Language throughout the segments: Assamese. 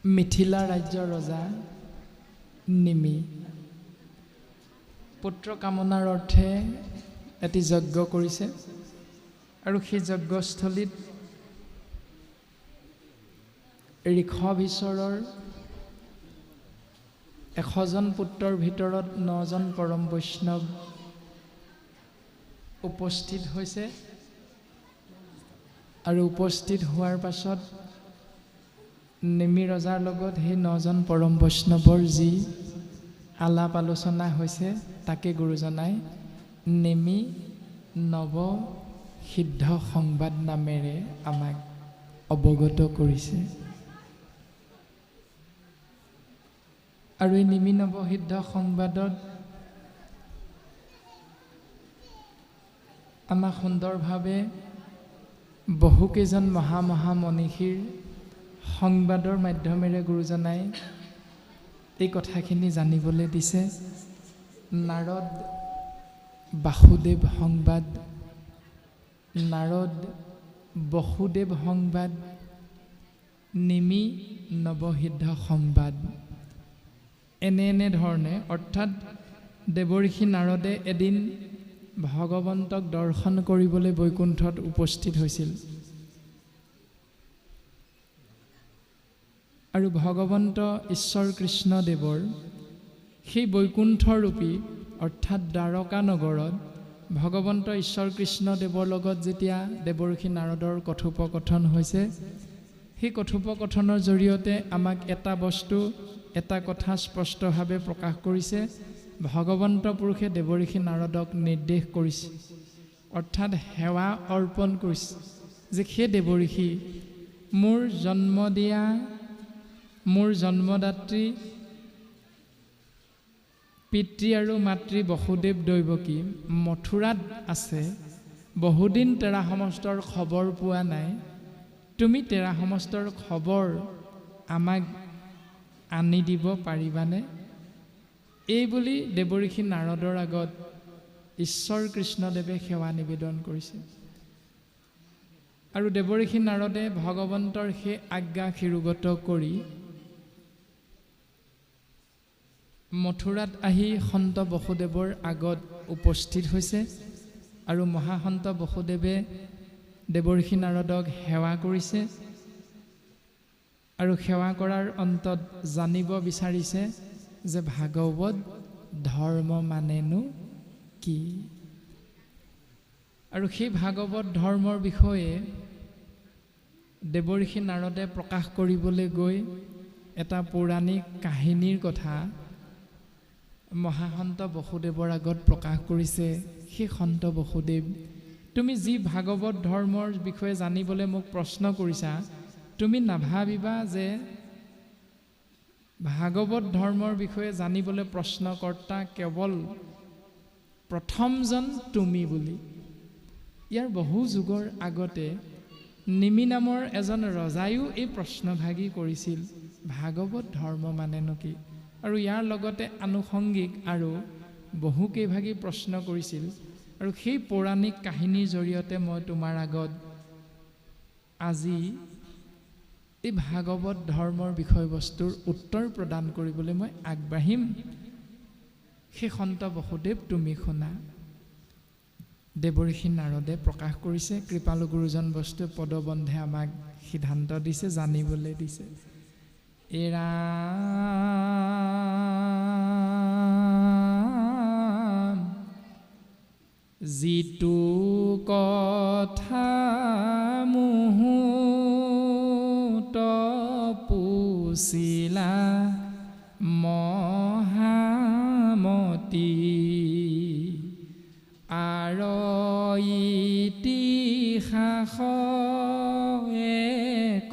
মিথিলা ৰাজ্যৰ ৰজা নিমি পুত্ৰ কামনাৰ অৰ্থে এটি যজ্ঞ কৰিছে আৰু সেই যজ্ঞস্থলীত ঋষভীশ্বৰৰ 100জন পুত্ৰৰ ভিতৰত 9জন পৰম বৈষ্ণৱ উপস্থিত হৈছে আৰু উপস্থিত হোৱাৰ পাছত নিমি ৰজাৰ লগত সেই 9জন পৰম বৈষ্ণৱৰ যি আলাপ আলোচনা হৈছে তাকে গুৰুজনাই নিমি নৱ সিদ্ধ সংবাদ নামেৰে আমাক অৱগত কৰিছে। আৰু এই নিমি নৱসিদ্ধ সংবাদত আমাক সুন্দৰভাৱে বহুকেইজন মহা মনীষীৰ সংবাদৰ মাধ্যমেৰে গুৰুজনাই এই কথাখিনি জানিবলৈ দিছে। নাৰদ বাসুদেৱ সংবাদ, নাৰদ বসুদেৱ সংবাদ, নিমি নৱসিদ্ধ সংবাদ, এনে ধৰণে অৰ্থাৎ দেৱঋষি নাৰদে এদিন ভগৱন্তক দৰ্শন কৰিবলৈ বৈকুণ্ঠত উপস্থিত হৈছিল আৰু ভগৱন্ত ঈশ্বৰ কৃষ্ণদেৱৰ সেই বৈকুণ্ঠৰূপী অৰ্থাৎ দ্বাৰকা নগৰত ভগৱন্ত ঈশ্বৰ কৃষ্ণদেৱৰ লগত যেতিয়া দেৱঋষি নাৰদৰ কথোপকথন হৈছে, সেই কথোপকথনৰ জৰিয়তে আমাক এটা বস্তু এটা কথা স্পষ্টভাৱে প্ৰকাশ কৰিছে। ভগৱন্ত পুৰুষে দেৱঋষি নাৰদক নিৰ্দেশ কৰিছে অৰ্থাৎ সেৱা অৰ্পণ কৰিছে যে সেই দেৱঋষি মোৰ জন্ম দিয়া মোৰ জন্মদাত্ৰী পিতৃ আৰু মাতৃ বসুদেৱ দৈৱকী মথুৰাত আছে, বহুদিন তেৰা সমস্তৰ খবৰ পোৱা নাই, তুমি তেৰা সমস্তৰ খবৰ আমাক আনি দিব পাৰিবানে? এই বুলি দেৱঋষি নাৰদৰ আগত ঈশ্বৰ কৃষ্ণদেৱে সেৱা নিবেদন কৰিছে আৰু দেৱঋষি নাৰদে ভগৱন্তৰ সেই আজ্ঞা শিৰোগত কৰি মথুৰাত আহি সন্ত বসুদেৱৰ আগত উপস্থিত হৈছে আৰু মহাসন্ত বসুদেৱে দেৱঋষি নাৰদক সেৱা কৰিছে আৰু সেৱা কৰাৰ অন্তত জানিব বিচাৰিছে যে ভাগৱত ধৰ্ম মানেনো কি? আৰু সেই ভাগৱত ধৰ্মৰ বিষয়ে দেৱঋষি নাৰদে প্ৰকাশ কৰিবলৈ গৈ এটা পৌৰাণিক কাহিনীৰ কথা মহাসন্ত বসুদেৱৰ আগত প্ৰকাশ কৰিছে। সেই সন্ত বসুদেৱ, তুমি যি ভাগৱত ধৰ্মৰ বিষয়ে জানিবলৈ মোক প্ৰশ্ন কৰিছা, তুমি নাভাবিবা যে ভাগৱত ধৰ্মৰ বিষয়ে জানিবলৈ প্ৰশ্নকৰ্তা কেৱল প্ৰথমজন তুমি বুলি। ইয়াৰ বহু যুগৰ আগতে নিমি নামৰ এজন ৰজায়ো এই প্ৰশ্নভাগী কৰিছিল, ভাগৱত ধৰ্ম মানেনো কি? আৰু ইয়াৰ লগতে আনুষংগিক আৰু বহুকেইভাগী প্ৰশ্ন কৰিছিল আৰু সেই পৌৰাণিক কাহিনীৰ জৰিয়তে মই তোমাৰ আগত আজি এই ভাগৱত ধৰ্মৰ বিষয়বস্তুৰ উত্তৰ প্ৰদান কৰিবলৈ মই আগবাঢ়িম। সেই সন্ত বসুদেৱ তুমি শুনা। দেৱঋষি নাৰদে প্ৰকাশ কৰিছে, কৃপালু গুৰুজন বস্তুৱে পদবন্ধে আমাক সিদ্ধান্ত দিছে, জানিবলৈ দিছে। এৰা যিটো কথা মুহূৰ্ত পুছিলা মহামতী আৰ ইতিহাস এক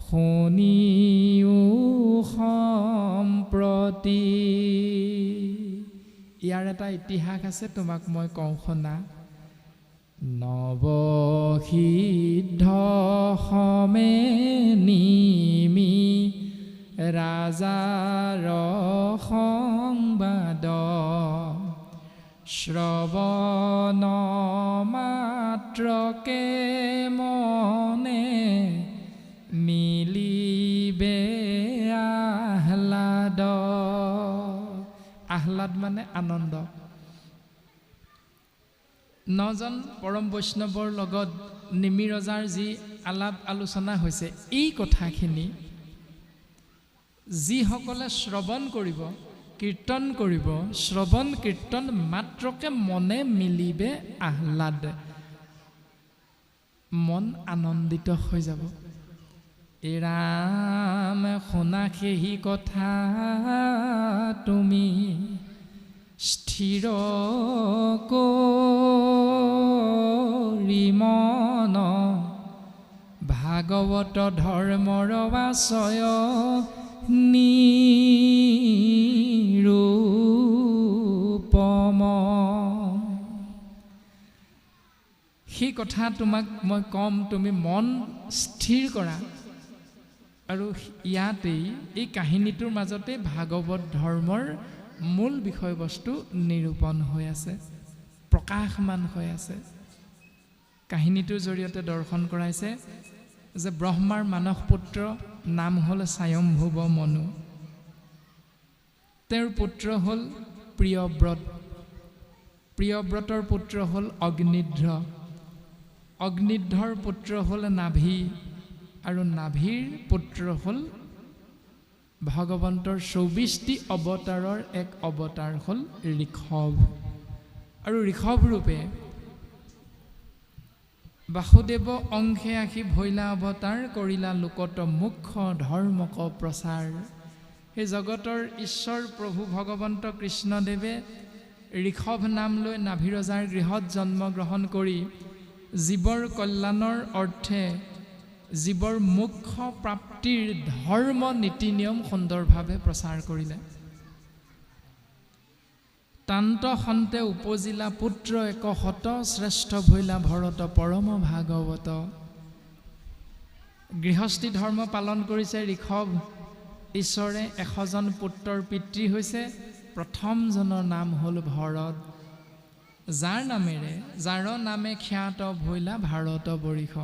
শুনিও সম্প্ৰতি। ইয়াৰ এটা ইতিহাস আছে, তোমাক মই কওঁ শুনা। নৱসিদ্ধ সমে নিমি ৰাজাৰ সংবাদ শ্ৰৱণ মাত্ৰকে মনে মিলিবে মানে আনন্দ। 9জন পৰম বৈষ্ণৱৰ লগত নিমি ৰজাৰ যি আলাপ আলোচনা হৈছে, এই কথাখিনি যিসকলে শ্ৰৱণ কৰিব, কীৰ্তন কৰিব, শ্ৰৱণ কীৰ্তন মাত্ৰকে মনে মিলিবে আহ্লাদ, মন আনন্দিত হৈ যাব। এ ৰাম শুনা সেই কথা তুমি স্থিৰ কৰি মন, ভাগৱত ধৰ্মৰ আশ্ৰয় নিৰূপম। সেই কথা তোমাক মই কম, তুমি মন স্থিৰ কৰা। আৰু ইয়াতেই এই কাহিনীটোৰ মাজতে ভাগৱত ধৰ্মৰ মূল বিষয়বস্তু নিৰূপণ হৈ আছে, প্ৰকাশমান হৈ আছে। কাহিনীটোৰ জৰিয়তে দৰ্শন কৰাইছে যে ব্ৰহ্মাৰ মানস পুত্ৰ নাম হ'ল স্বয়ম্ভুৱ মনু, তেওঁৰ পুত্ৰ হ'ল প্ৰিয়ব্ৰত, প্ৰিয়ব্ৰতৰ পুত্ৰ হ'ল অগ্নিধ্ৰ, অগ্নিধ্ৰৰ পুত্ৰ হ'ল নাভি, আৰু নাভিৰ পুত্ৰ হ'ল ভগৱন্তৰ 24টি অৱতাৰৰ এক অৱতাৰ হ'ল ঋষভ। আৰু ঋষভ ৰূপে বাসুদেৱ অংশে আশী ভৈলা অৱতাৰ কৰিলা লোকত মুখ্য ধৰ্মক প্ৰচাৰ। সেই জগতৰ ঈশ্বৰ প্ৰভু ভগৱন্ত কৃষ্ণদেৱে ঋষভ নাম লৈ নাভিৰজাৰ গৃহত জন্মগ্ৰহণ কৰি জীৱৰ কল্যাণৰ অৰ্থে জীৱৰ মুখ্য প্ৰাপ্তিৰ ধৰ্ম নীতি নিয়ম সুন্দৰভাৱে প্ৰচাৰ কৰিলে। তান্ত সন্তে উপজিলা পুত্ৰ এক শত, শ্ৰেষ্ঠ ভৈলা ভৰত পৰম ভাগৱত। গৃহস্থী ধৰ্ম পালন কৰিছে ঋষভ। ঈশ্বৰে 100জন পুত্ৰৰ পিতৃ হৈছে, প্ৰথমজনৰ নাম হ'ল ভৰত, যাৰ নামে খ্যাত ভৈলা ভাৰত বৰিষ,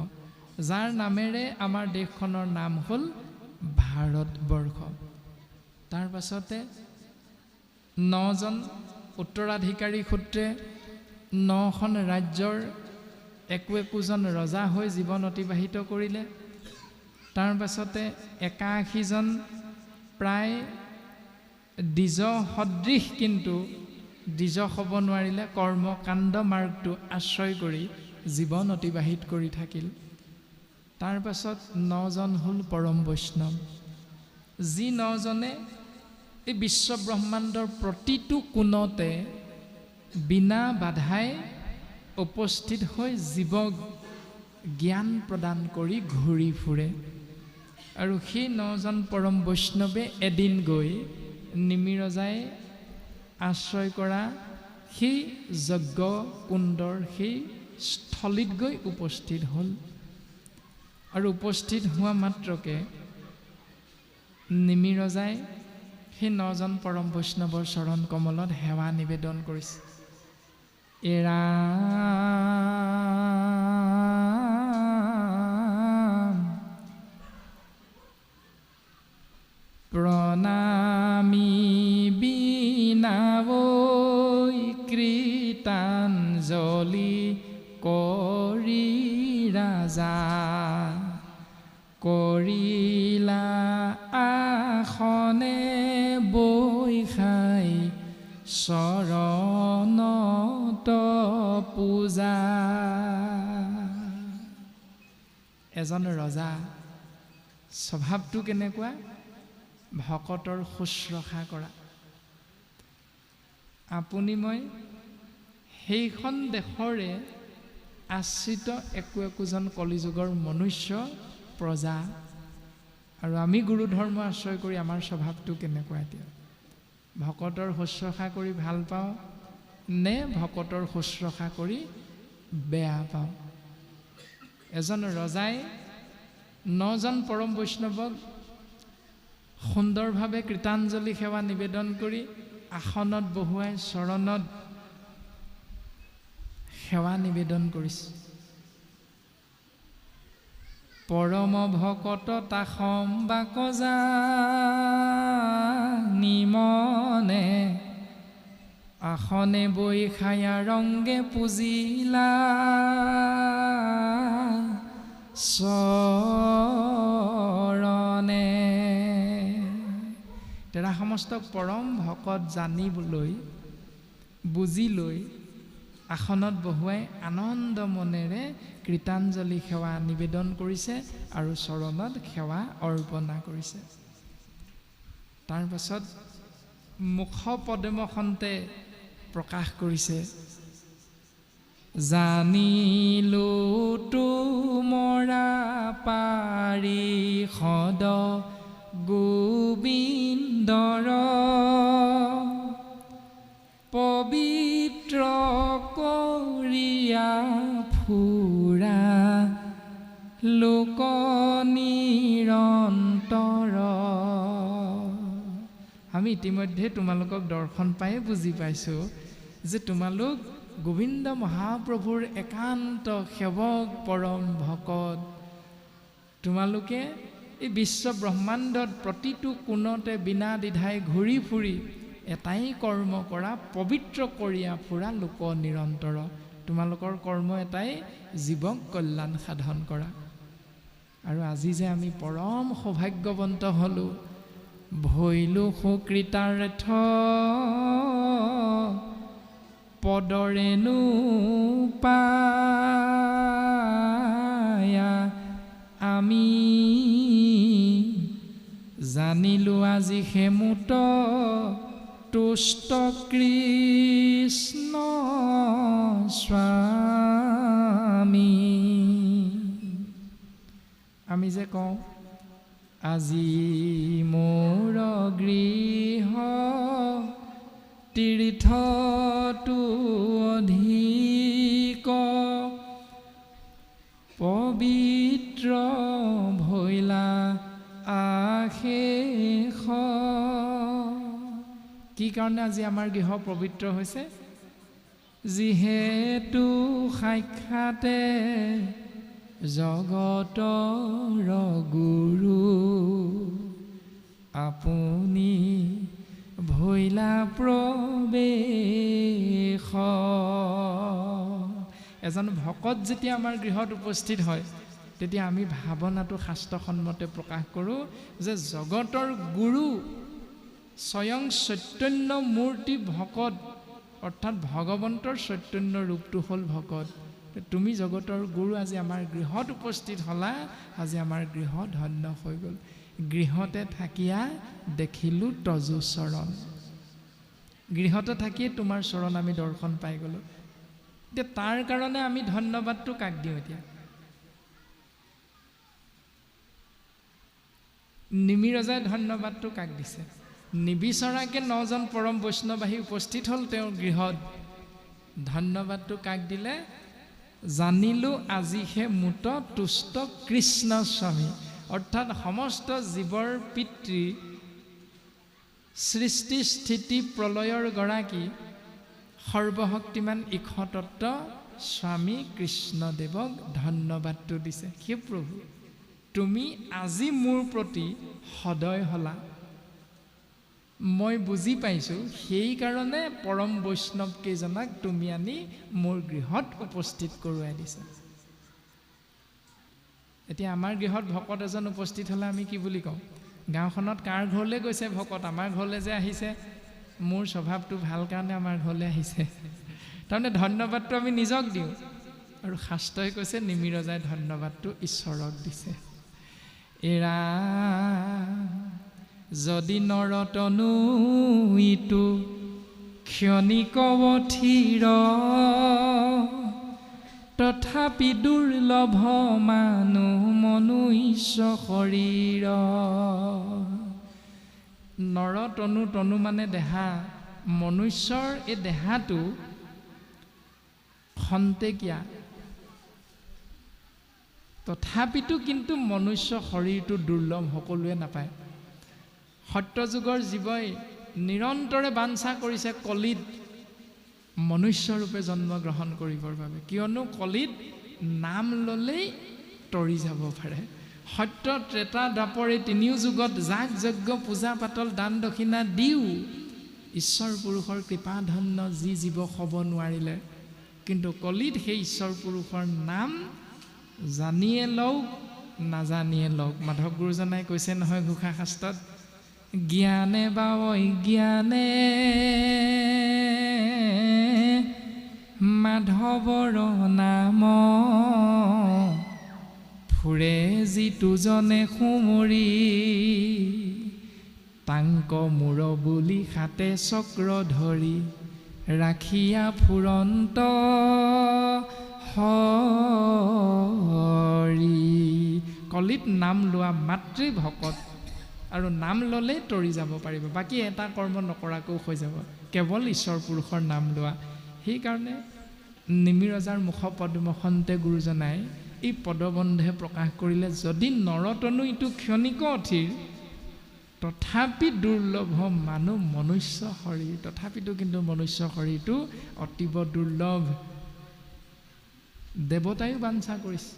যাৰ নামেৰে আমাৰ দেশখনৰ নাম হ'ল ভাৰতবৰ্ষ। তাৰ পাছতে 9জন উত্তৰাধিকাৰী সূত্ৰে 9খন ৰাজ্যৰ একোজন ৰজা হৈ জীৱন অতিবাহিত কৰিলে। তাৰ পাছতে 81জন প্ৰায় দ্বিজ সদৃশ কিন্তু দ্বিজ হ'ব নোৱাৰিলে, কৰ্মকাণ্ড মাৰ্গটো আশ্ৰয় কৰি জীৱন অতিবাহিত কৰি থাকিল। তাৰ পাছত 9জন হ'ল পৰম বৈষ্ণৱ, যি 9জনে এই বিশ্ব ব্ৰহ্মাণ্ডৰ প্ৰতিটো কোণতে বিনা বাধাই উপস্থিত হৈ জীৱক জ্ঞান প্ৰদান কৰি ঘূৰি ফুৰে। আৰু সেই 9জন পৰম বৈষ্ণৱে এদিন গৈ নিমি ৰজাই আশ্ৰয় কৰা সেই যজ্ঞ কুণ্ডৰ সেই স্থলীত গৈ উপস্থিত হ'ল। আৰু উপস্থিত হোৱা মাত্ৰকে নিমি ৰজাই সেই 9জন পৰম বৈষ্ণৱৰ চৰণ কমলত সেৱা নিবেদন কৰিছে। এৰা প্ৰণামী বিনাৱৈ কৃতাঞ্জলি কৰি ৰাজা, কৰিলা আসনে বৈখাই চৰণত পূজা। এজন ৰজা স্বভাৱটো কেনেকুৱা? ভকতৰ শুশ্ৰূষা কৰা। আপুনি মই সেইখন দেশৰে আশ্ৰিত একোজন কলিযুগৰ মনুষ্য প্ৰজা, আৰু আমি গুৰু ধৰ্ম আশ্ৰয় কৰি আমাৰ স্বভাৱটো কেনেকুৱা? এতিয়া ভকতৰ শুশ্ৰূষা কৰি ভাল পাওঁ নে ভকতৰ শুশ্ৰূষা কৰি বেয়া পাওঁ? এজন ৰজাই 9জন পৰম বৈষ্ণৱক সুন্দৰভাৱে কৃতাঞ্জলি সেৱা নিবেদন কৰি আসনত বহুৱাই চৰণত সেৱা নিবেদন কৰিছে। পৰম ভকত তাসম বাকজা নিমনে আসনে বৈ খায়া ৰংগে পুজিলা চৰণে। তেৰা সমস্ত পৰম ভকত জানিবলৈ বুজি লৈ আসনত বহুৱাই আনন্দ মনেৰে কৃতাঞ্জলি সেৱা নিবেদন কৰিছে আৰু চৰণত সেৱা অৰ্পণা কৰিছে। তাৰ পাছত মুখ পদ্মখন্তে প্ৰকাশ কৰিছে, জানিলো তোমৰা পাৰিষদ গোবিন্দৰ পবিত্ৰ কৰিয়া ফুৰা লোক নিৰন্তৰ। আমি ইতিমধ্যে তোমালোকক দৰ্শন পায়ে বুজি পাইছোঁ যে তোমালোক গোবিন্দ মহাপ্ৰভুৰ একান্ত সেৱক পৰম ভকত। তোমালোকে এই বিশ্ব ব্ৰহ্মাণ্ডত প্ৰতিটো কোণতে বিনা দ্বিধাই ঘূৰি ফুৰি এটাই কৰ্ম কৰা, পবিত্ৰ কৰিয়া ফুৰা লোক নিৰন্তৰ। তোমালোকৰ কৰ্ম এটাই, জীৱক কল্যাণ সাধন কৰা। আৰু আজি যে আমি পৰম সৌভাগ্যৱন্ত হ'লোঁ, ভৈলো সুকৃতাৰ্থ পদৰেনো পায়া আমি জানিলো আজি হেমুত তুষ্ট কৃষ্ণ স্বামী। আমি যে কওঁ আজি মোৰ গৃহ তীৰ্থটো অধিক পবিত্ৰ ভৈলা আশেষ। কি কাৰণে আজি আমাৰ গৃহ পবিত্ৰ হৈছে? যিহেতু সাক্ষাতে জগতৰ গুৰু আপুনি ভৈলা প্ৰৱেশ। এজন ভকত যেতিয়া আমাৰ গৃহত উপস্থিত হয়, তেতিয়া আমি ভাৱনাটো শাস্ত্ৰসন্মতে প্ৰকাশ কৰোঁ যে জগতৰ গুৰু স্বয়ং চৈতন্য মূৰ্তি ভকত, অৰ্থাৎ ভগৱন্তৰ চৈতন্য ৰূপটো হ'ল ভকত। তুমি জগতৰ গুৰু আজি আমাৰ গৃহত উপস্থিত হ'লা, আজি আমাৰ গৃহ ধন্য হৈ গ'ল। গৃহতে থাকিয়া দেখিলোঁ তজু চৰণ। গৃহতে থাকিয়ে তোমাৰ চৰণ আমি দৰ্শন পাই গ'লোঁ। এতিয়া তাৰ কাৰণে আমি ধন্যবাদটো কাক দিওঁ? এতিয়া নিমিৰজাই ধন্যবাদটো কাক দিছে? নিবিচৰাকে 9জন পৰম বৈষ্ণৱ আহি উপস্থিত হ'ল তেওঁৰ গৃহত। ধন্যবাদটো কাক দিলে? জানিলোঁ আজিহে মুত তুষ্ট কৃষ্ণ স্বামী, অৰ্থাৎ সমস্ত জীৱৰ পিতৃ, সৃষ্টি স্থিতি প্ৰলয়ৰ গৰাকী সৰ্বশক্তিমান ইক্ষতত্ত্ব স্বামী কৃষ্ণদেৱক ধন্যবাদটো দিছে। হে প্ৰভু, তুমি আজি মোৰ প্ৰতি সদয় হ'লা, মই বুজি পাইছোঁ, সেইকাৰণে পৰম বৈষ্ণৱ কেইজনাক তুমি আনি মোৰ গৃহত উপস্থিত কৰোৱাই দিছা। এতিয়া আমাৰ গৃহত ভকত এজন উপস্থিত হ'লে আমি কি বুলি কওঁ? গাঁওখনত কাৰ ঘৰলৈ গৈছে ভকত? আমাৰ ঘৰলৈ যে আহিছে, মোৰ স্বভাৱটো ভাল কাৰণে আমাৰ ঘৰলৈ আহিছে। তাৰমানে ধন্যবাদটো আমি নিজক দিওঁ, আৰু শাস্ত্ৰই কৈছে নিমিৰজাই ধন্যবাদটো ঈশ্বৰক দিছে। এৰা যদি নৰতনু ইটো ক্ষণিক অথিৰ, তথাপি দুৰ্লভ মানুহ মনুষ্য শৰীৰ। নৰতনু, তনু মানে দেহা, মনুষ্যৰ এই দেহাটো খন্তেকীয়া, তথাপিতো কিন্তু মনুষ্য শৰীৰটো দুৰ্লভ, সকলোৱে নাপায়। সত্যযুগৰ জীৱই নিৰন্তৰে বাঞ্ছা কৰিছে কলিত মনুষ্যৰূপে জন্মগ্ৰহণ কৰিবৰ বাবে, কিয়নো কলিত নাম ল'লেই তৰি যাব পাৰে। সত্য ত্ৰেতা দ্বাপৰ এই তিনিও যুগত যাগ যজ্ঞ পূজা পাতল দান দক্ষিণা দিও ঈশ্বৰ পুৰুষৰ কৃপাধন্য যি জীৱ হ'ব নোৱাৰিলে, কিন্তু কলিত সেই ঈশ্বৰ পুৰুষৰ নাম জানিয়ে লওক নাজানিয়ে লওক। মাধৱ গুৰুজনাই কৈছে নহয় ঘোষা শাস্ত্ৰত, জ্ঞানে বা অজ্ঞানে মাধৱৰ নাম ফুৰে যিটো জনে সুমৰি, তাংক মূৰ বুলি হাতে চক্ৰ ধৰি, ৰাখিয়া ফুৰন্ত হৰি। কলিত নাম লোৱা মাতৃ ভকত, আৰু নাম ল'লেই তৰি যাব পাৰিব, বাকী এটা কৰ্ম নকৰাকৈও হৈ যাব, কেৱল ঈশ্বৰ পুৰুষৰ নাম লোৱা। সেইকাৰণে নিমিৰজাৰ মুখ পদ্মখনতে গুৰুজনাই এই পদবন্ধে প্ৰকাশ কৰিলে, যদি নৰতনু ইটো ক্ষণিক অথিৰ, তথাপি দুৰ্লভ মানুহ মনুষ্য শৰীৰ। তথাপিতো কিন্তু মনুষ্য শৰীৰটো অতীৱ দুৰ্লভ। দেৱতায়ো বাঞ্ছা কৰিছে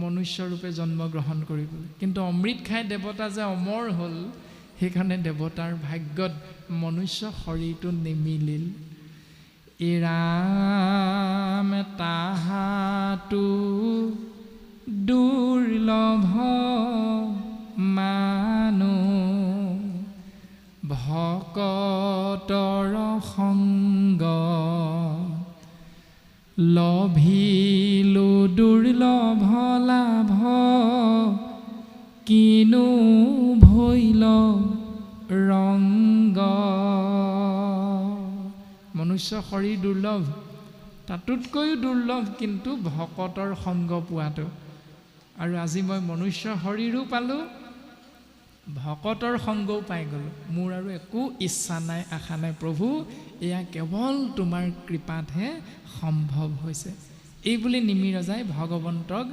মনুষ্যৰূপে জন্মগ্ৰহণ কৰিবলৈ, কিন্তু অমৃত খাই দেৱতা যে অমৰ হ'ল, সেইকাৰণে দেৱতাৰ ভাগ্যত মনুষ্য শৰীৰটো নিমিলিল। এৰাম তাহাতো দুৰ্লভ মানুহ, ভকতৰ সংগ লভিলো দুৰ্লভ লাভ, কিনো ভৈল ৰংগ। মনুষ্য শৰীৰ দুৰ্লভ, তাতোতকৈও দুৰ্লভ কিন্তু ভকতৰ সংগ পোৱাটো। আৰু আজি মই মনুষ্য শৰীৰো পালোঁ, ভকতৰ সংগও পাই গ'লোঁ। মোৰ আৰু একো ইচ্ছা নাই, আশা নাই। প্ৰভু, এয়া কেৱল তোমাৰ কৃপাতহে সম্ভৱ হৈছে। এই বুলি নিমিৰজাই ভগৱন্তক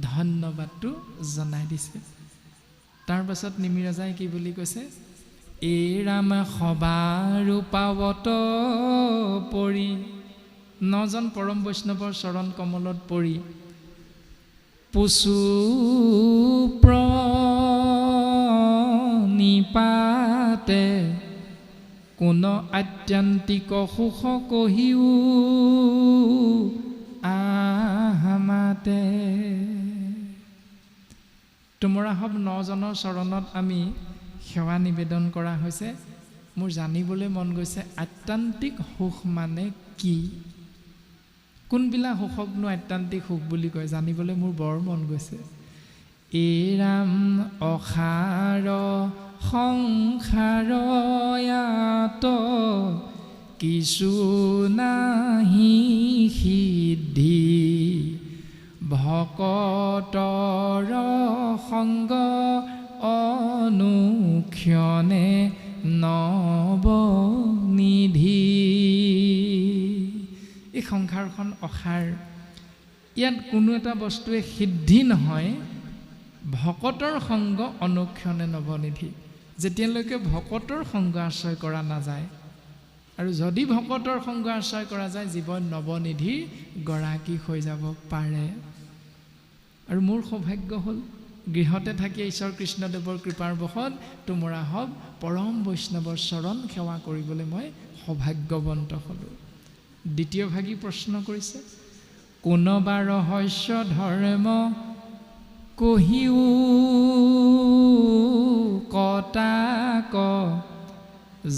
ধন্যবাদটো জনাই দিছে। তাৰ পাছত নিমিৰজাই কি বুলি কৈছে, এই ৰাম সবাৰো পাৱত পৰি, নজন পৰম বৈষ্ণৱৰ চৰণ কমলত পৰি, পুচু প্ৰণিপাতে, কোন আত্যন্তিক সুখ কহিও আহামাতে। তোমৰা সব নজনৰ চৰণত আমি সেৱা নিবেদন কৰা হৈছে। মোৰ জানিবলৈ মন গৈছে, আত্যন্তিক সুখ মানে কি? কোনবিলাক সুখকনো আত্যন্তিক সুখ বুলি কয়, জানিবলৈ মোৰ বৰ মন গৈছে। এৰাম অসাৰ সংসাৰয়াত, কিছু নাহি সিদ্ধি, ভকতৰ সংগ অনুক্ষণে নৱনিধি। এই সংসাৰখন অসাৰ, ইয়াত কোনো এটা বস্তুৱে সিদ্ধি নহয়। ভকতৰ সংগ অনুক্ষণে নৱনিধি, যেতিয়ালৈকে ভকতৰ সংগ আশ্ৰয় কৰা নাযায়, আৰু যদি ভকতৰ সংগ আশ্ৰয় কৰা যায়, জীৱন নৱনিধিৰ গৰাকী হৈ যাব পাৰে। আৰু মোৰ সৌভাগ্য হ'ল, গৃহতে থাকি ঈশ্বৰ কৃষ্ণদেৱৰ কৃপাৰ বশত তোমৰা সব পৰম বৈষ্ণৱৰ চৰণ সেৱা কৰিবলৈ মই সৌভাগ্যৱন্ত হ'লোঁ। দ্বিতীয় ভাগী প্ৰশ্ন কৰিছে, কোনোবা ৰহস্য ধৰ্ম কহিও কটাক,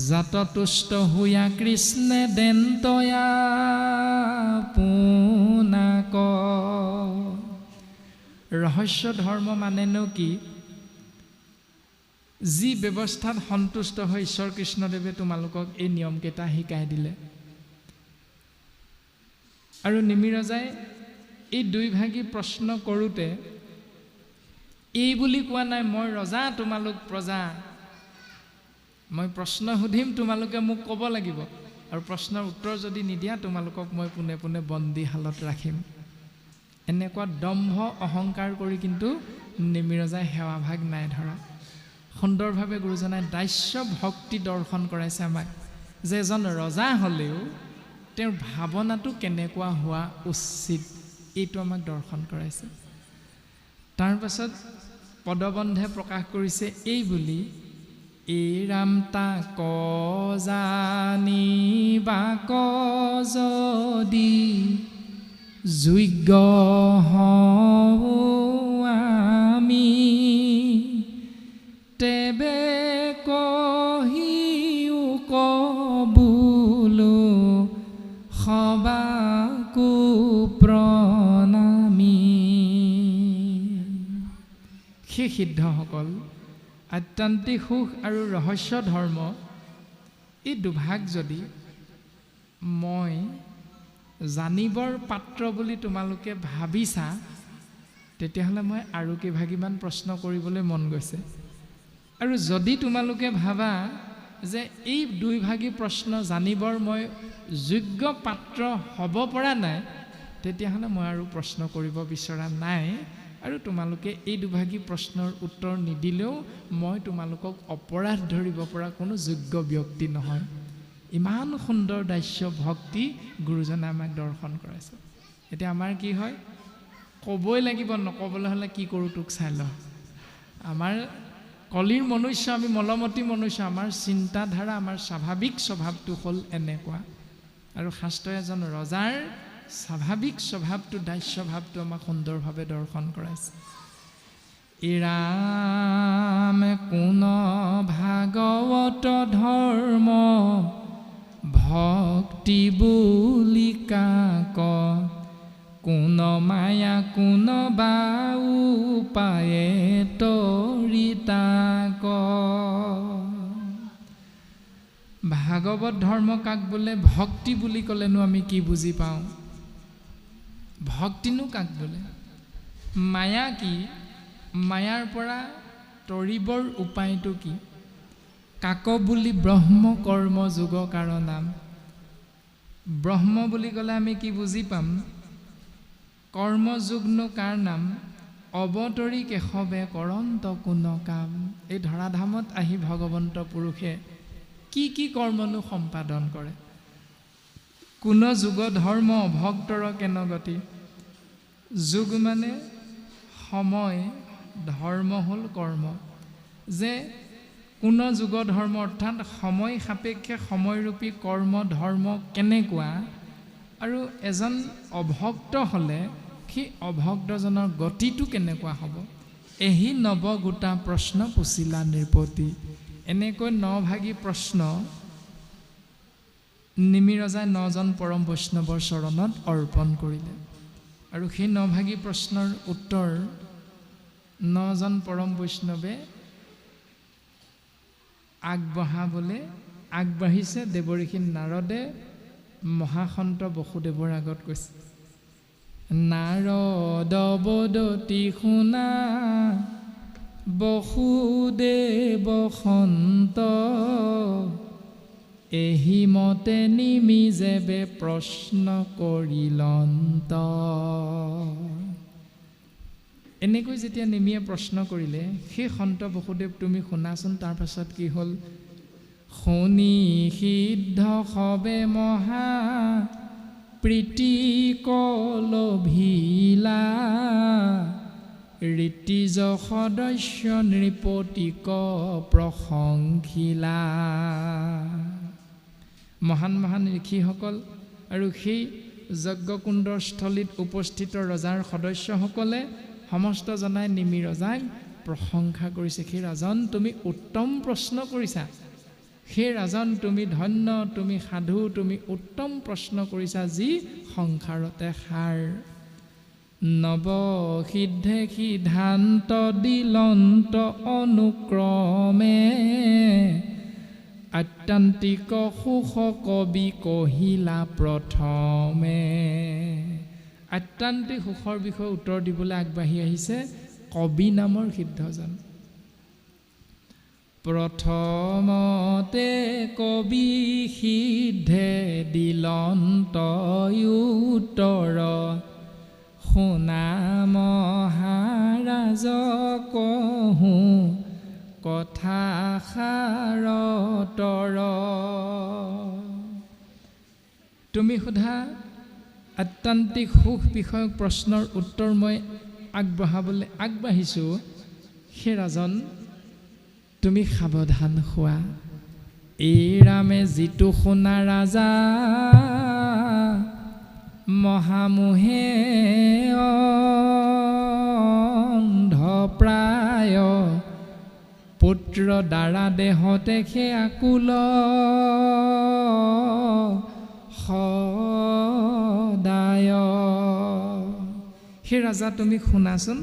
জাততুষ্ট হুয়া কৃষ্ণে দেন্তয়া পোনাক। ৰহস্য ধৰ্ম মানেনো কি? যি ব্যৱস্থাত সন্তুষ্ট হৈ ঈশ্বৰ কৃষ্ণদেৱে তোমালোকক এই নিয়মকেইটা শিকাই দিলে। আৰু নিমিৰজাই এই দুই ভাগী প্ৰশ্ন কৰোঁতে এই বুলি কোৱা নাই, মই ৰজা তোমালোক প্ৰজা, মই প্ৰশ্ন সুধিম তোমালোকে মোক ক'ব লাগিব, আৰু প্ৰশ্নৰ উত্তৰ যদি নিদিয়া তোমালোকক মই পোনে পোনে বন্দীশালত ৰাখিম। এনেকুৱা দম্ভ অহংকাৰ কৰি কিন্তু নিমিৰজাই সেৱাভাগ নাই ধৰা। সুন্দৰভাৱে গুৰুজনাই দাস্য ভক্তি দৰ্শন কৰাইছে আমাক, যে এজন ৰজা হ'লেও তেওঁৰ ভাৱনাটো কেনেকুৱা হোৱা উচিত, এইটো আমাক দৰ্শন কৰাইছে। তাৰ পাছত পদবন্ধে প্ৰকাশ কৰিছে এই বুলি, এৰাম তাক জানিবা ক যদি যোগ্য হওঁ আমি তেবে কহিও কবুলো সবাকো প্ৰণামী। সেই সিদ্ধসকল আত্যান্তিক সুখ আৰু ৰহস্য ধৰ্ম এই দুভাগ যদি মই জানিবৰ পাত্ৰ বুলি তোমালোকে ভাবিছা, তেতিয়াহ'লে মই আৰু কেইভাগিমান প্ৰশ্ন কৰিবলৈ মন গৈছে। আৰু যদি তোমালোকে ভাবা যে এই দুইভাগী প্ৰশ্ন জানিবৰ মই যোগ্য পাত্ৰ হ'ব পৰা নাই, তেতিয়াহ'লে মই আৰু প্ৰশ্ন কৰিব বিচৰা নাই। আৰু তোমালোকে এই দুভাগী প্ৰশ্নৰ উত্তৰ নিদিলেও মই তোমালোকক অপৰাধ ধৰিব পৰা কোনো যোগ্য ব্যক্তি নহয়। ইমান সুন্দৰ দাস্য ভক্তি গুৰুজনে আমাক দৰ্শন কৰাইছে। এতিয়া আমাৰ কি হয়, ক'বই লাগিব, নক'বলৈ হ'লে কি কৰোঁ তোক চাই ল। আমাৰ কলিৰ মনুষ্য, আমি মলমতী মনুষ্য, আমাৰ চিন্তাধাৰা, আমাৰ স্বাভাৱিক স্বভাৱটো হ'ল এনেকুৱা। আৰু শাস্ত্ৰই এজন ৰজাৰ স্বাভাৱিক স্বভাৱটো, দাস্য ভাৱটো আমাক সুন্দৰভাৱে দৰ্শন কৰাইছে। ইৰাম কোন ভাগৱত ধৰ্ম ভক্তি বুলি কাক, কোন মায়া কোন বা উপায়ে তৰিতাক। ভাগৱত ধৰ্ম কাক বোলে? ভক্তি বুলি ক'লেনো আমি কি বুজি পাওঁ? ভক্তিনো কাক বোলে? মায়া কি? মায়াৰ পৰা তৰিবৰ উপায়টো কি? কাক বুলি ব্ৰহ্ম কৰ্ম যোগ কাৰণাম। ব্ৰহ্ম বুলি ক'লে আমি কি বুজি পাম? কৰ্মযোগনো কাৰ নাম? অৱতৰি কেশৱে কৰন্ত কোন কাম। এই ধৰাধামত আহি ভগৱন্ত পুৰুষে কি কি কৰ্মনো সম্পাদন কৰে? কোন যোগ ধৰ্ম ভক্তৰ কেন গতি। যোগ মানে সময়, ধৰ্ম হ'ল কৰ্ম। যে কোন যোগ ধৰ্ম অৰ্থাৎ সময় সাপেক্ষে সময়ৰূপী কৰ্ম ধৰ্ম কেনেকুৱা, আৰু এজন অভক্ত হ'লে সেই অভক্তজনৰ গতিটো কেনেকুৱা হ'ব। এহি নৱ গোটা প্ৰশ্ন পুছিলা নৃপতি। এনেকৈ নভাগী প্ৰশ্ন নিমি ৰজাই 9জন পৰম বৈষ্ণৱৰ চৰণত অৰ্পণ কৰিলে। আৰু সেই নভাগী প্ৰশ্নৰ উত্তৰ 9জন পৰম বৈষ্ণৱে আগবঢ়াবলৈ আগবাঢ়িছে। দেৱঋষি নাৰদে মহাসন্ত বসুদেৱৰ আগত কৈছে, নাৰদ বদতি শুনা বসুদেৱ সন্ত, এহি মতে নিমি যেবে প্ৰশ্ন কৰিলন্ত। এনেকৈ যেতিয়া নিমিয়ে প্ৰশ্ন কৰিলে, সেই সন্ত বসুদেৱ তুমি শুনাচোন। তাৰ পাছত কি হ'ল? শুনি সিদ্ধ সবে মহা প্ৰীতি কলভিলা, ঋতিজ সদস্য নৃপতিক প্ৰশংসিলা। মহান মহান ঋষিসকল আৰু সেই যজ্ঞকুণ্ডৰ স্থলীত উপস্থিত ৰজাৰ সদস্যসকলে সমস্ত জনাই নিমি ৰজাক প্ৰশংসা কৰিছে। সেই ৰাজন, তুমি উত্তম প্ৰশ্ন কৰিছা। সেই ৰাজন, তুমি ধন্য, তুমি সাধু, তুমি উত্তম প্ৰশ্ন কৰিছা, যি সংসাৰতে সাৰ। নৱ সিদ্ধে সিদ্ধান্ত দিলন্ত অনুক্ৰমে, আত্যান্তিক সুখ কবি কহিলা প্ৰথমে। আত্যান্তিক সুখৰ বিষয়ে উত্তৰ দিবলৈ আগবাঢ়ি আহিছে কবি নামৰ সিদ্ধজন। প্ৰথমতে কবি সিদ্ধে দিলন্ত উত্তৰ, শুনা মহাৰাজ কহোঁ কথা সাৰতৰ। তুমি সোধা আত্যান্তিক সুখ বিষয়ক প্ৰশ্নৰ উত্তৰ মই আগবঢ়াবলৈ আগবাঢ়িছোঁ। সেই ৰাজন, তুমি সাৱধান হোৱা। এই ৰামে যিটো শুনা ৰাজা মহামোহে অন্ধপ্ৰায়, পুত্ৰ দ্বাৰা দেহতে সে আকুল সদায়। সেই ৰাজা তুমি শুনাচোন,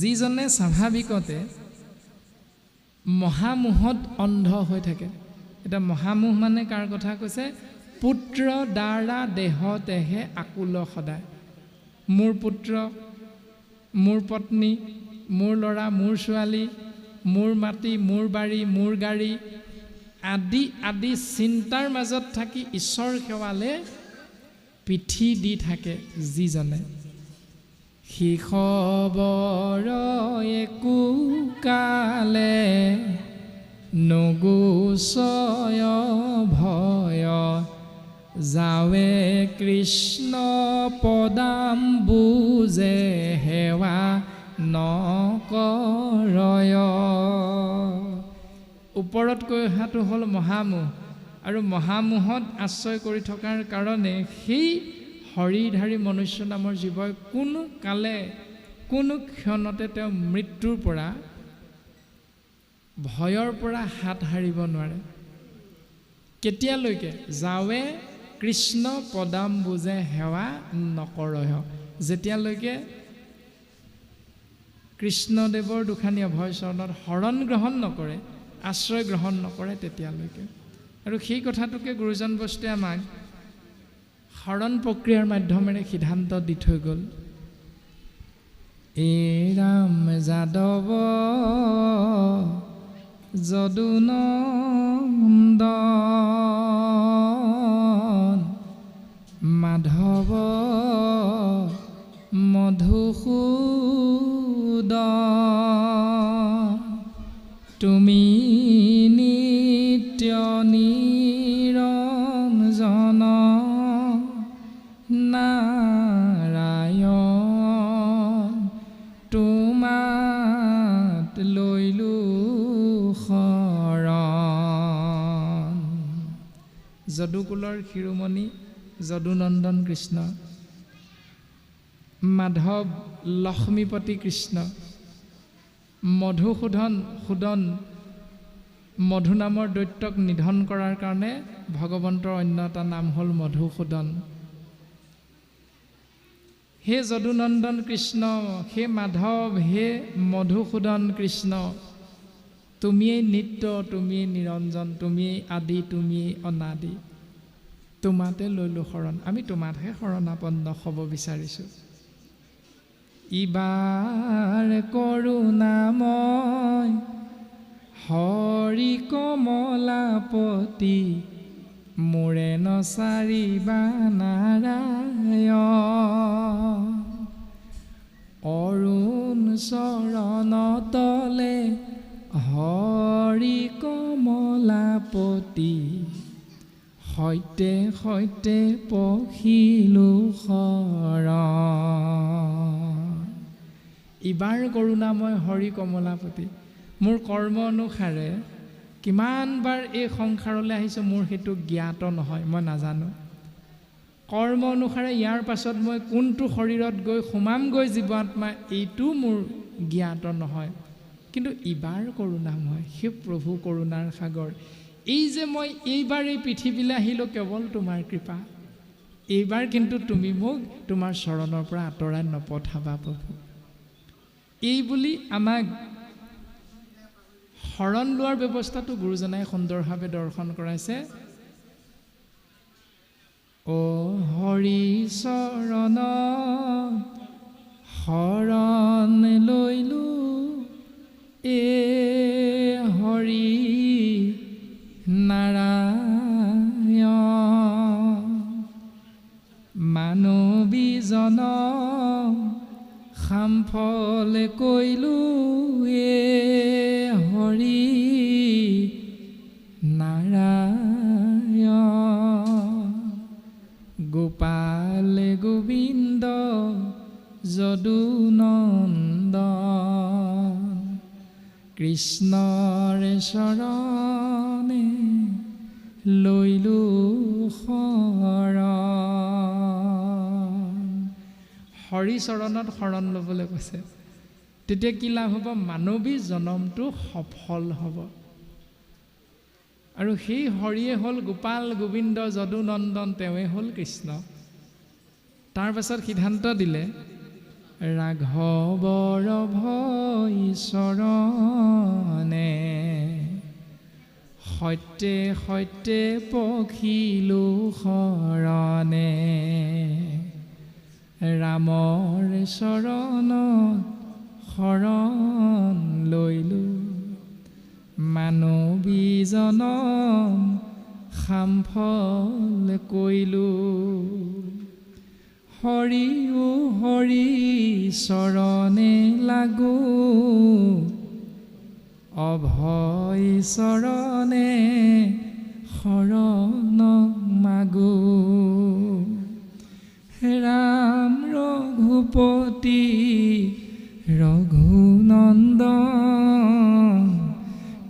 যিজনে স্বাভাৱিকতে মহামোহত অন্ধ হৈ থাকে। এতিয়া মহামোহ মানে কাৰ কথা কৈছে? পুত্ৰ দ্বাৰা দেহতেহে আকুল সদায়। মোৰ পুত্ৰ, মোৰ পত্নী, মোৰ ল'ৰা, মোৰ ছোৱালী, মোৰ মাটি, মোৰ বাৰী, মোৰ গাড়ী আদি আদি চিন্তাৰ মাজত থাকি ঈশ্বৰ সেৱালে পিঠি দি থাকে যিজনে। সি খবৰ একো কালে নগুচয় ভয়, যাৱে কৃষ্ণ পদাম বুজে সেৱা নকৰয়। ওপৰত কৈ অহাটো হ'ল মহামোহ, আৰু মহামোহত আশ্ৰয় কৰি থকাৰ কাৰণে সেই হৰিধাৰী মনুষ্য নামৰ জীৱই কোনো কালে কোনো ক্ষণতে তেওঁ মৃত্যুৰ পৰা ভয়ৰ পৰা হাত সাৰিব নোৱাৰে। কেতিয়ালৈকে? যাৱে কৃষ্ণ পদাম বুজে সেৱা নকৰয়, যেতিয়ালৈকে কৃষ্ণদেৱৰ দুখানি অভয় চৰণত শৰণ গ্ৰহণ নকৰে, আশ্ৰয় গ্ৰহণ নকৰে, তেতিয়ালৈকে। আৰু সেই কথাটোকে গুৰুজন বস্তুৱে আমাক শৰণ প্ৰক্ৰিয়াৰ মাধ্যমেৰে সিদ্ধান্ত দি থৈ গ'ল। এই ৰাম যাদৱ যদুনন্দন, মাধৱ মধুসূদন, তুমি নিত্য নিৰঞ্জন নাৰায়ণ, তোমাত লৈলো শৰণ। যদুকুলৰ শিৰোমণি যদুনন্দন কৃষ্ণ, মাধৱ লক্ষ্মীপতি কৃষ্ণ, মধুসূদন মধু নামৰ দৈত্যক নিধন কৰাৰ কাৰণে ভগৱন্তৰ অন্য এটা নাম হ'ল মধুসূদন। হে যদুনন্দন কৃষ্ণ, হে মাধৱ, হে মধুসূদন কৃষ্ণ, তুমিয়েই নিত্য, তুমিয়েই নিৰঞ্জন, তুমিয়েই আদি, তুমিয়েই অনাদি, তোমাতে লৈলো শৰণ। আমি তোমাতহে শৰণাপন্ন হ'ব বিচাৰিছোঁ। ইবাৰ কৰোণাময় হৰি কমলাপতি, মোৰে নচাৰিবা নাৰায়ণ, অৰুণ চৰণ তলে হৰি কমলাপতি, সৈতে সৈতে পখিলো শৰণ। ইবাৰ কৰোণাময় হৰি কমলাপতি, মোৰ কৰ্ম অনুসাৰে কিমানবাৰ এই সংসাৰলৈ আহিছোঁ মোৰ সেইটো জ্ঞাত নহয়, মই নাজানো। কৰ্ম অনুসাৰে ইয়াৰ পাছত মই কোনটো শৰীৰত গৈ সোমামগৈ জীৱাত্মা, এইটো মোৰ জ্ঞাত নহয়। কিন্তু ইবাৰ কৰোণাময়, সেই প্ৰভু কৰোণাৰ সাগৰ, এই যে মই এইবাৰ এই পৃথিৱীলৈ আহিলোঁ কেৱল তোমাৰ কৃপা। এইবাৰ কিন্তু তুমি মোক তোমাৰ চৰণৰ পৰা আঁতৰাই নপঠাবা প্ৰভু। এই বুলি আমাক শৰণ লোৱাৰ ব্যৱস্থাটো গুৰুজনাই সুন্দৰভাৱে দৰ্শন কৰাইছে। অ হৰি চৰণ শৰণ লৈলো, এ হৰি নাৰায়ণ, মানৱীজন সামফল কৈলো, এ হৰি নাৰায়ণ, গোপাল গোবিন্দ যদুনন্দন, কৃষ্ণৰে চৰণে লৈলো শৰণ। হৰি চৰণত শৰণ ল'বলৈ কৈছে। তেতিয়া কি লাভ হ'ব? মানৱী জনমটো সফল হ'ব। আৰু সেই হৰিয়ে হ'ল গোপাল গোবিন্দ যদুনন্দন, তেওঁৱে হ'ল কৃষ্ণ। তাৰ পাছত সিদ্ধান্ত দিলে, ৰাঘৱৰ ভৈ চৰণে সত্যে সত্যে পখিলো শৰণে। ৰামৰ চৰণত শৰণ লৈলো, মানৱী জনম সামফল কৈলো। হৰি ও হৰি চৰণে লাগো, অভয় চৰণে শৰণ মাগো। ৰাম ৰঘুপতি ৰঘুনন্দন,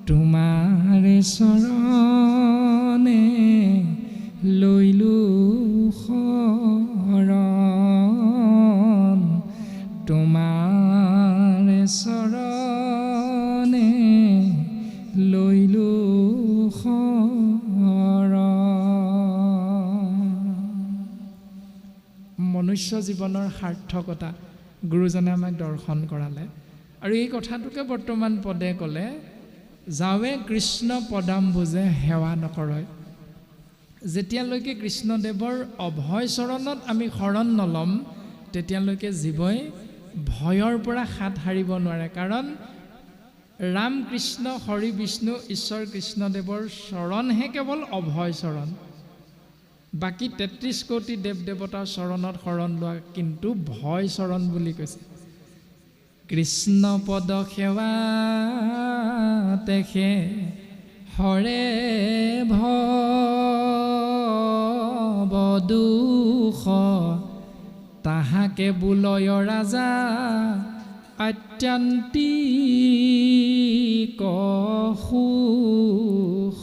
তোমাৰ চৰণে লৈলো শৰণ, তোমাৰ চৰণে লৈলো শৰণ। মনুষ্য জীৱনৰ সাৰ্থকতা গুৰুজনে আমাক দৰ্শন কৰালে। আৰু এই কথাটোকে বৰ্তমান পদে ক'লে, যাৱে কৃষ্ণ পদাম্বুজে সেৱা নকৰয়। যেতিয়ালৈকে কৃষ্ণদেৱৰ অভয় চৰণত আমি শৰণ নল'ম, তেতিয়ালৈকে জীৱই ভয়ৰ পৰা হাত সাৰিব নোৱাৰে। কাৰণ ৰাম কৃষ্ণ হৰি বিষ্ণু ঈশ্বৰ কৃষ্ণদেৱৰ চৰণহে কেৱল অভয় চৰণ। বাকী ৩৩ কোটি দেৱ দেৱতাৰ চৰণত শৰণ লোৱা কিন্তু ভয় চৰণ বুলি কৈছে। কৃষ্ণ পদ সেৱা তেখে হৰে ভৱদুষ, তাহাকে বুলয় ৰাজা আত্যন্তিক সুখ।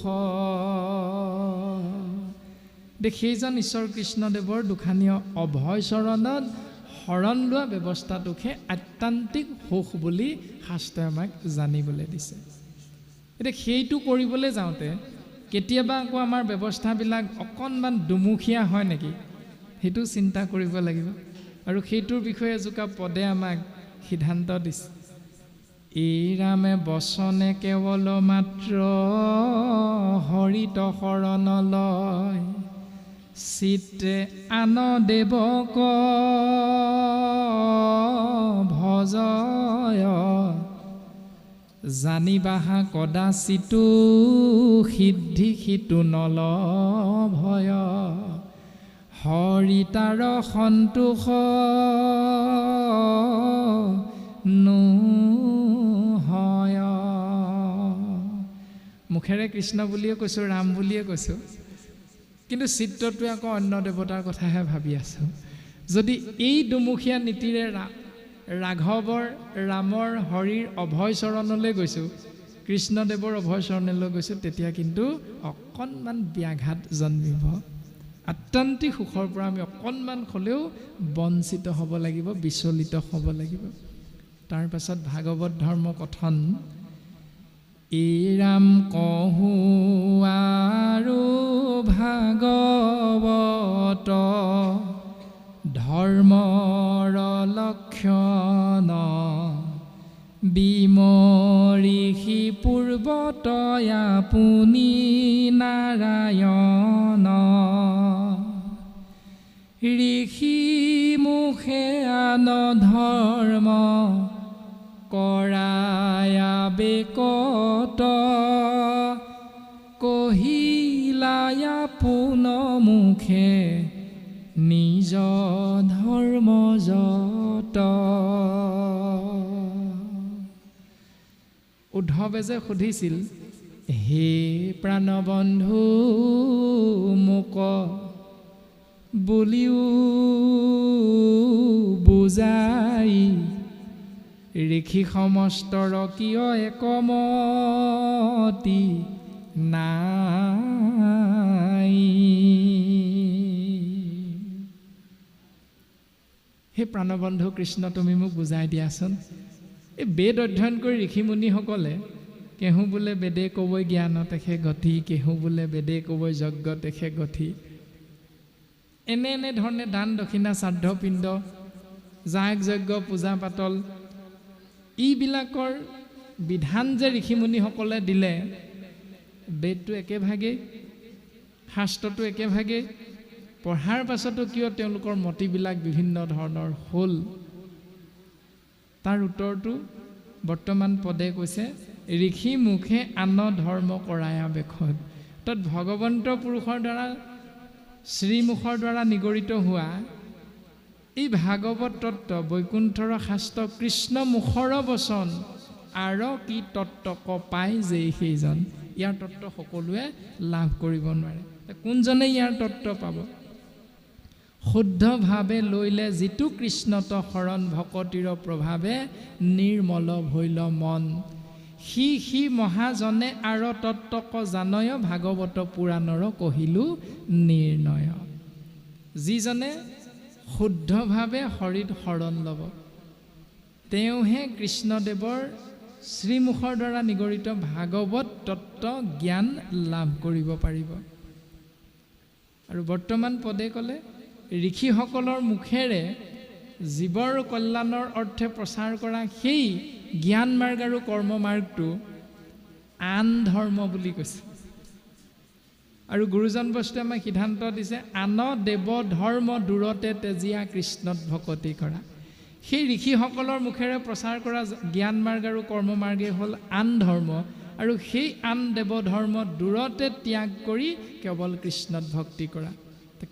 সেইজন ঈশ্বৰ কৃষ্ণদেৱৰ দুখানীয় অভয় চৰণত শৰণ লোৱা ব্যৱস্থাটোকহে আত্যান্তিক সুখ বুলি শাস্ত্ৰই আমাক জানিবলৈ দিছে। এতিয়া সেইটো কৰিবলৈ যাওঁতে কেতিয়াবা আকৌ আমাৰ ব্যৱস্থাবিলাক অকণমান দুমুখীয়া হয় নেকি, সেইটো চিন্তা কৰিব লাগিব। আৰু সেইটোৰ বিষয়ে এজোকা পদে আমাক সিদ্ধান্ত দিছে। এই ৰামে বচনে কেৱল মাত্ৰ হৰিত শৰণ লয়, চিত্তে আন দেৱক ভজয়, জানিবাহা কদাচিতো সিদ্ধি সিটো নলভয়, হৰি তাৰ সন্তোষ নোহয়। মুখেৰে কৃষ্ণ বুলিয়ে কৈছোঁ, ৰাম বুলিয়ে কৈছোঁ, কিন্তু চিত্ৰটোৱে আকৌ অন্য দেৱতাৰ কথাহে ভাবি আছোঁ। যদি এই দুমুখীয়া নীতিৰে ৰাঘৱৰ ৰামৰ হৰিৰ অভয় চৰণলৈ গৈছোঁ, কৃষ্ণদেৱৰ অভয় চৰণলৈ গৈছোঁ, তেতিয়া কিন্তু অকণমান ব্যাঘাত জন্মিব। আত্যান্তিক সুখৰ পৰা আমি অকণমান হ'লেও বঞ্চিত হ'ব লাগিব, বিচলিত হ'ব লাগিব। তাৰ পাছত ভাগৱত ধৰ্ম কথন। এই ৰাম কহো আৰু ভাগৱত, ধৰ্মৰ লক্ষণ বিমৰিষি পূৰ্বত আপুনি নাৰায়ণ, ঋষি মুখে আন ধৰ্ম কৰায়া বেকত, কহিলায়া পুন মুখে নিজ ধৰ্ম যত। উদ্ধৱে যে সুধিছিল, হে প্ৰাণবন্ধু মোক বুলিও বুজাই, ঋষি সমস্তৰ কিয় একমতি নাই। হে প্ৰাণবন্ধু কৃষ্ণ, তুমি মোক বুজাই দিয়াচোন, এই বেদ অধ্যয়ন কৰি ঋষিমুনিসকলে কেহু বোলে বেদে কবই জ্ঞান তেখে গতি, কেহু বোলে বেদে কবই যজ্ঞ তেখে গতি, এনে ধৰণে দান দক্ষিণা শ্ৰাদ্ধ পিণ্ড যাগ যজ্ঞ পূজা পাতল এইবিলাকৰ বিধান যে ঋষিমুনিসকলে দিলে, বেদটো একেভাগেই, শাস্ত্ৰটো একেভাগেই, পঢ়াৰ পাছতো কিয় তেওঁলোকৰ মতিবিলাক বিভিন্ন ধৰণৰ হ'ল? তাৰ উত্তৰটো বৰ্তমান পদে কৈছে, ঋষি মুখে আন ধৰ্ম কৰায়া বেখত। তাত ভগৱন্ত পুৰুষৰ দ্বাৰা শ্ৰীমুখৰ দ্বাৰা নিগৰিত হোৱা এই ভাগৱত তত্ত্ব, বৈকুণ্ঠৰ শাস্ত্ৰ, কৃষ্ণ মুখৰ বচন আৰু কি তত্ত্ব কপাই যে সেইজন। ইয়াৰ তত্ত্ব সকলোৱে লাভ কৰিব নোৱাৰে। কোনজনে ইয়াৰ তত্ত্ব পাব? শুদ্ধভাৱে লৈলে যিটো কৃষ্ণত শৰণ ভকতিৰ প্ৰভাৱে নিৰ্মল ভৈল মন, সি মহাজনে আৰু তত্ত্বক জানয়, ভাগৱত পুৰাণৰ কহিলো নিৰ্ণয়। যিজনে শুদ্ধভাৱে হৰিত শৰণ ল'ব, তেওঁহে কৃষ্ণদেৱৰ শ্ৰীমুখৰ দ্বাৰা নিগৰিত ভাগৱত তত্ত্ব জ্ঞান লাভ কৰিব পাৰিব। আৰু বৰ্তমান পদে ক'লে, ঋষিসকলৰ মুখেৰে জীৱৰ কল্যাণৰ অৰ্থে প্ৰচাৰ কৰা সেই জ্ঞান মাৰ্গ আৰু কৰ্ম মাৰ্গটো আন ধৰ্ম বুলি কৈছে। আৰু গুৰুজন বস্তুৱে আমাক সিদ্ধান্ত দিছে, আন দেৱ ধৰ্ম দূৰতে তেজীয়া কৃষ্ণত ভকতি কৰা। সেই ঋষিসকলৰ মুখেৰে প্ৰচাৰ কৰা জ্ঞান মাৰ্গ আৰু কৰ্ম মাৰ্গেই হ'ল আন ধৰ্ম, আৰু সেই আন দেৱ ধৰ্ম দূৰতে ত্যাগ কৰি কেৱল কৃষ্ণত ভক্তি কৰা।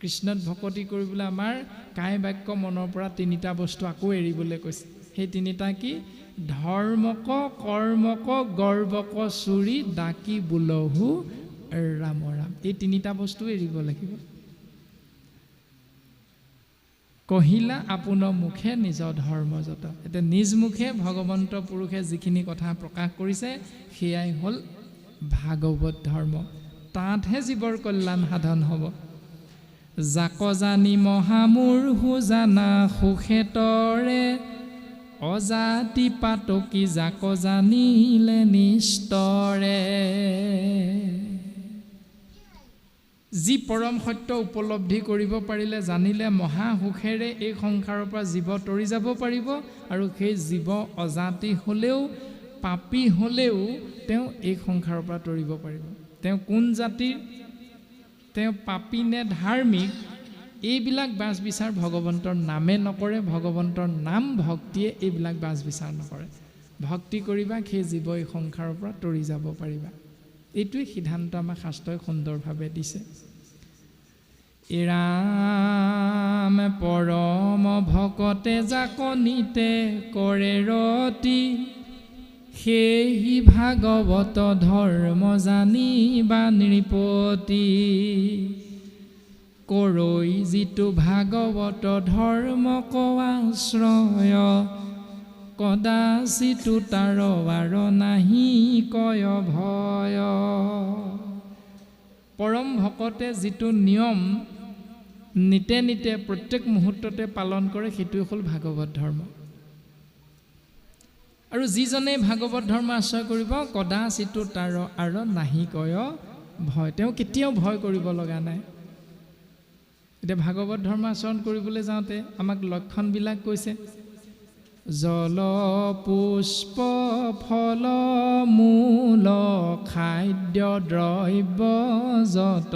কৃষ্ণত ভকতি কৰিবলৈ আমাৰ কায় বাক্য মনৰ পৰা তিনিটা বস্তু আকৌ এৰিবলৈ কৈছে। সেই তিনিটা কি? ধৰ্মক কৰ্মক গৰ্বক চুৰি ডাকি বোলহু ৰাম ৰাম। এই তিনিটা বস্তু এৰিব লাগিব। কহিলা আপোনাৰ মুখে নিজ ধৰ্মযত। এতিয়া নিজ মুখে ভগৱন্ত পুৰুষে যিখিনি কথা প্ৰকাশ কৰিছে সেয়াই হ'ল ভাগৱত ধৰ্ম। তাতহে জীৱৰ কল্যাণ সাধন হ'ব। জাক জানি মহামূৰ্হু জানা সুখেতৰে, অজাতি পাতকি জাক জানিলে নিস্তৰে। যি পৰম সত্য উপলব্ধি কৰিব পাৰিলে, জানিলে, মহা সুখেৰে এই সংসাৰৰ পৰা জীৱ তৰি যাব পাৰিব। আৰু সেই জীৱ অজাতি হ'লেও, পাপী হ'লেও তেওঁ এই সংসাৰৰ পৰা তৰিব পাৰিব। তেওঁ কোন জাতিৰ, তেওঁ পাপী নে ধাৰ্মিক, এইবিলাক বাছ বিচাৰ ভগৱন্তৰ নামে নকৰে। ভগৱন্তৰ নাম ভক্তিয়ে এইবিলাক বাছ বিচাৰ নকৰে। ভক্তি কৰিবা, সেই জীৱ এই সংসাৰৰ পৰা তৰি যাব পাৰিবা। এইটোৱে সিদ্ধান্ত আমাক শাস্ত্ৰই সুন্দৰভাৱে দিছে। ৰাম পৰম ভকতে জাকনিতে কৰে ৰতি, সেই ভাগৱত ধৰ্ম জানিবা নৃপতি। কৰৈ যিটো ভাগৱত ধৰ্মক আশ্ৰয়, কদাচিতো তাৰ বাৰ নাহি কয় ভয়। পৰম ভকতে যিটো নিয়ম নিতে নিতে প্ৰত্যেক মুহূৰ্ততে পালন কৰে, সেইটোৱে হ'ল ভাগৱত ধৰ্ম। আৰু যিজনে ভাগৱত ধৰ্ম আশ্ৰয় কৰিব, কদাচিতো তাৰ আৰু নাহি কয় ভয়। তেওঁ কেতিয়াও ভয় কৰিব লগা নাই। এতিয়া ভাগৱত ধৰ্ম আচৰণ কৰিবলৈ যাওঁতে আমাক লক্ষণবিলাক কৈছে। জল পুষ্প ফল মূল খাদ্য দ্ৰব্য যত,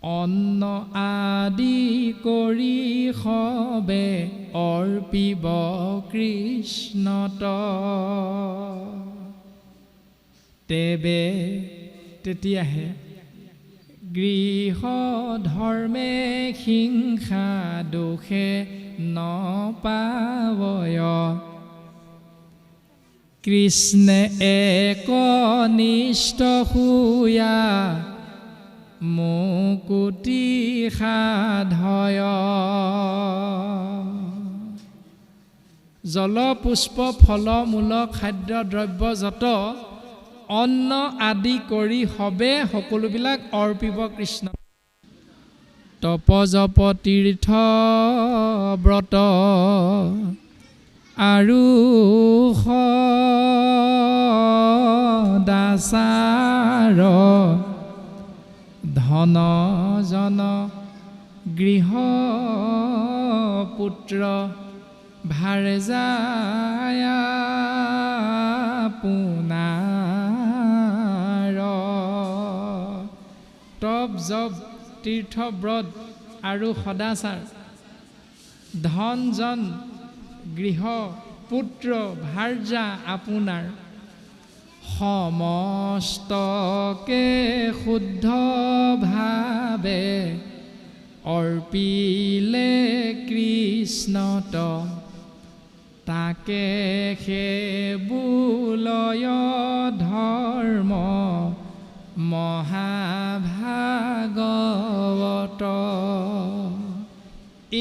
অন্ন আদি কৰি সবে অৰ্পিব কৃষ্ণত। তেতিয়াহে গৃহ ধৰ্মে হিংসা দোষে নপাৱয়, কৃষ্ণে একনিষ্ঠ শুয়া মুকুতি সাধয়। জল পুষ্প ফল মূল খাদ্য দ্ৰব্য যত অন্ন আদি কৰি হবে সকলোবিলাক অৰ্পিব কৃষ্ণ। তপ জপ তীৰ্থ ব্ৰত আৰু সদাচাৰ ধন জন গৃহ পুত্ৰ ভাৰে যায় আপোনাৰ। তপ জপ তীৰ্থ ব্ৰত আৰু সদাচাৰ ধন জন গৃহ পুত্ৰ ভাৰ্যা আপোনাৰ সমস্তকে শুদ্ধ ভাৱে অৰ্পিলে কৃষ্ণত তাকে সেবুলয় ধৰ্ম মহাভাগৱত।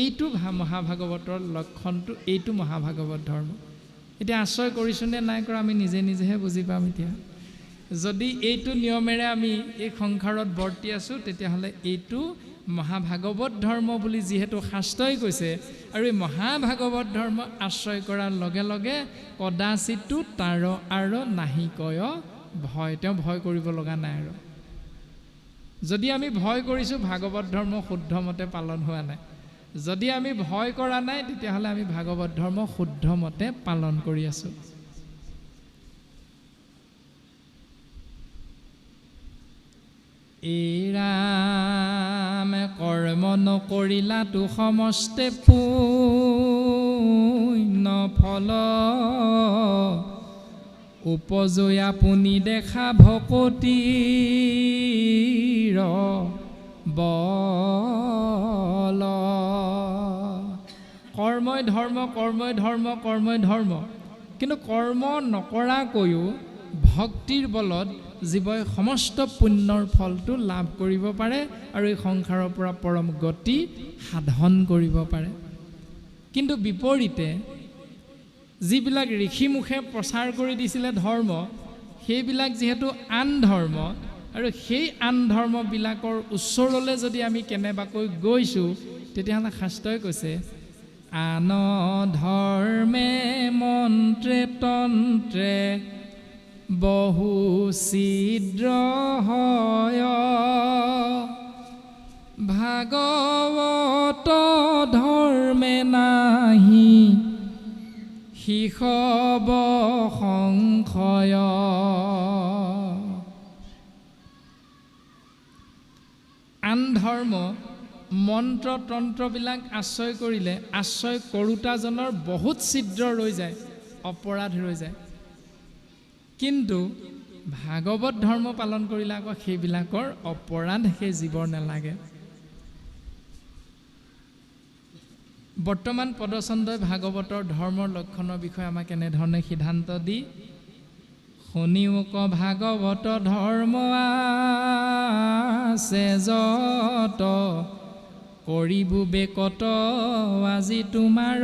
এইটো মহাভাগৱতৰ লক্ষণটো, এইটো মহাভাগৱত ধৰ্ম। এতিয়া আশ্ৰয় কৰিছোঁ নে নাই কৰা আমি নিজে নিজেহে বুজি পাম। এতিয়া যদি এইটো নিয়মেৰে আমি এই সংসাৰত বৰ্তি আছোঁ তেতিয়াহ'লে এইটো মহাভাগৱত ধৰ্ম বুলি যিহেতু শাস্ত্ৰই কৈছে, আৰু এই মহাভাগৱত ধৰ্ম আশ্ৰয় কৰাৰ লগে লগে কদাচিতো তাৰ আৰু নাহিকয় ভয়, তেওঁ ভয় কৰিব লগা নাই। আৰু যদি আমি ভয় কৰিছোঁ ভাগৱত ধৰ্ম শুদ্ধমতে পালন হোৱা নাই, যদি আমি ভয় কৰা নাই তেতিয়াহ'লে আমি ভাগৱত ধৰ্ম শুদ্ধমতে পালন কৰি আছোঁ। এই ৰাম কৰ্ম নকৰিলাতো সমস্তে পুণ্য ফল উপজয় আপুনি দেখা ভকতিৰ বল। কৰ্মই ধৰ্ম, কৰ্মই ধৰ্ম, কৰ্মই ধৰ্ম, কিন্তু কৰ্ম নকৰাকৈও ভক্তিৰ বলত জীৱই সমস্ত পুণ্যৰ ফলটো লাভ কৰিব পাৰে আৰু এই সংসাৰৰ পৰা পৰম গতি সাধন কৰিব পাৰে। কিন্তু বিপৰীতে যিবিলাক ঋষিমুখে প্ৰচাৰ কৰি দিছিলে ধৰ্ম, সেইবিলাক যিহেতু আন ধৰ্ম, আৰু সেই আন ধৰ্মবিলাকৰ ওচৰলৈ যদি আমি কেনেবাকৈ গৈছোঁ তেতিয়াহ'লে শাস্ত্ৰই কৈছে আন ধৰ্মে মন্ত্ৰে তন্ত্ৰে বহু ছিদ্ৰ হয় ভাগৱত ধৰ্মে নাহি শিষব সংশয়। আন ধৰ্ম মন্ত্ৰ তন্ত্ৰবিলাক আশ্ৰয় কৰিলে আশ্ৰয় কৰোঁতাজনৰ বহুত ছিদ্ৰ ৰৈ যায়, অপৰাধ ৰৈ যায়। কিন্তু ভাগৱত ধৰ্ম পালন কৰিলে আকৌ সেইবিলাকৰ অপৰাধ সেই জীৱৰ নালাগে। বৰ্তমান পদচন্দই ভাগৱতৰ ধৰ্মৰ লক্ষণৰ বিষয়ে আমাক এনেধৰণে সিদ্ধান্ত দি শুনিওক ভাগৱত ধৰ্ম আছে যত কৰিব বেকত আজি তোমাৰ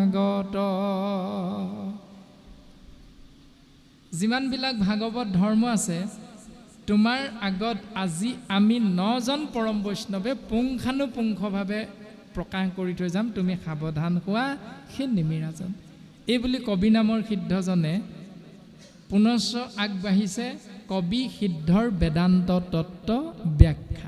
আগত। যিমানবিলাক ভাগৱত ধৰ্ম আছে তোমাৰ আগত আজি আমি 9জন পৰম বৈষ্ণৱে পুংখানুপুংখভাৱে প্ৰকাশ কৰি থৈ যাম, তুমি সাৱধান হোৱা সেই নিমিৰাজন। এই বুলি কবি নামৰ সিদ্ধজনে পুনশ্চ আগবাঢ়িছে কবি সিদ্ধৰ বেদান্ত তত্ত্ব ব্যাখ্যা।